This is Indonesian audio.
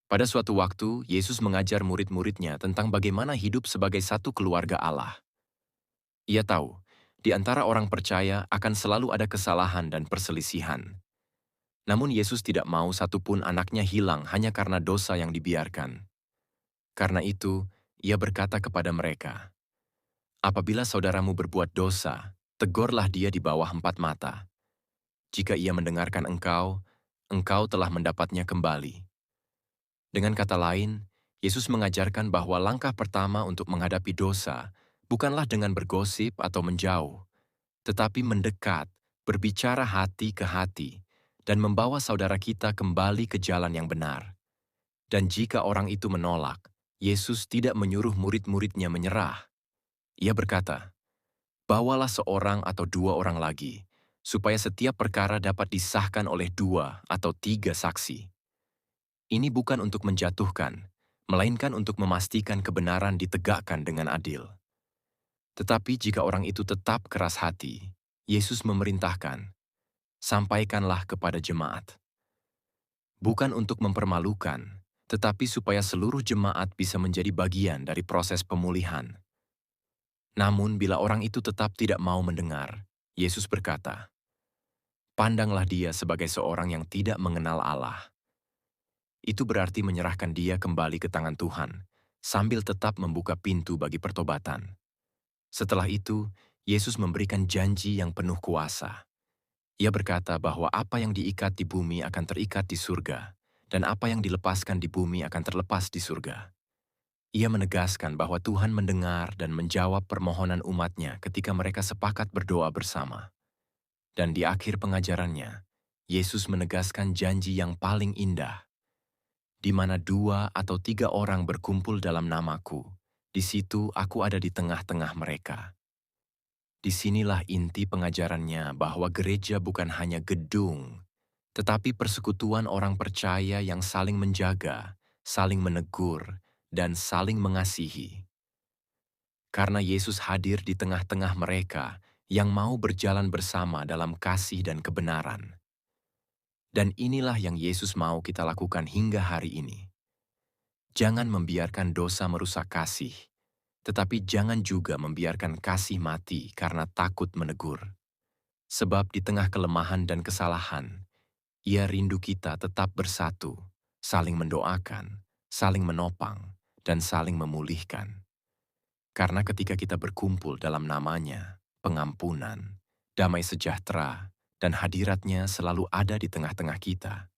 Pada suatu waktu, Yesus mengajar murid-muridnya tentang bagaimana hidup sebagai satu keluarga Allah. Ia tahu, di antara orang percaya akan selalu ada kesalahan dan perselisihan. Namun Yesus tidak mau satupun anaknya hilang hanya karena dosa yang dibiarkan. Karena itu, ia berkata kepada mereka, "Apabila saudaramu berbuat dosa, tegurlah dia di bawah empat mata. Jika ia mendengarkan engkau, engkau telah mendapatnya kembali." Dengan kata lain, Yesus mengajarkan bahwa langkah pertama untuk menghadapi dosa bukanlah dengan bergosip atau menjauh, tetapi mendekat, berbicara hati ke hati, dan membawa saudara kita kembali ke jalan yang benar. Dan jika orang itu menolak, Yesus tidak menyuruh murid-muridnya menyerah. Ia berkata, "Bawalah seorang atau dua orang lagi, supaya setiap perkara dapat disahkan oleh dua atau tiga saksi." Ini bukan untuk menjatuhkan, melainkan untuk memastikan kebenaran ditegakkan dengan adil. Tetapi jika orang itu tetap keras hati, Yesus memerintahkan, "Sampaikanlah kepada jemaat." Bukan untuk mempermalukan, tetapi supaya seluruh jemaat bisa menjadi bagian dari proses pemulihan. Namun bila orang itu tetap tidak mau mendengar, Yesus berkata, "Pandanglah dia sebagai seorang yang tidak mengenal Allah." Itu berarti menyerahkan dia kembali ke tangan Tuhan, sambil tetap membuka pintu bagi pertobatan. Setelah itu, Yesus memberikan janji yang penuh kuasa. Ia berkata bahwa apa yang diikat di bumi akan terikat di surga, dan apa yang dilepaskan di bumi akan terlepas di surga. Ia menegaskan bahwa Tuhan mendengar dan menjawab permohonan umatnya ketika mereka sepakat berdoa bersama. Dan di akhir pengajarannya, Yesus menegaskan janji yang paling indah, "Di mana dua atau tiga orang berkumpul dalam namaku, di situ aku ada di tengah-tengah mereka." Disinilah inti pengajarannya bahwa gereja bukan hanya gedung, tetapi persekutuan orang percaya yang saling menjaga, saling menegur, dan saling mengasihi. Karena Yesus hadir di tengah-tengah mereka yang mau berjalan bersama dalam kasih dan kebenaran. Dan inilah yang Yesus mau kita lakukan hingga hari ini. Jangan membiarkan dosa merusak kasih, tetapi jangan juga membiarkan kasih mati karena takut menegur. Sebab di tengah kelemahan dan kesalahan, Ia rindu kita tetap bersatu, saling mendoakan, saling menopang, dan saling memulihkan. Karena ketika kita berkumpul dalam namanya, pengampunan, damai sejahtera, dan hadiratnya selalu ada di tengah-tengah kita.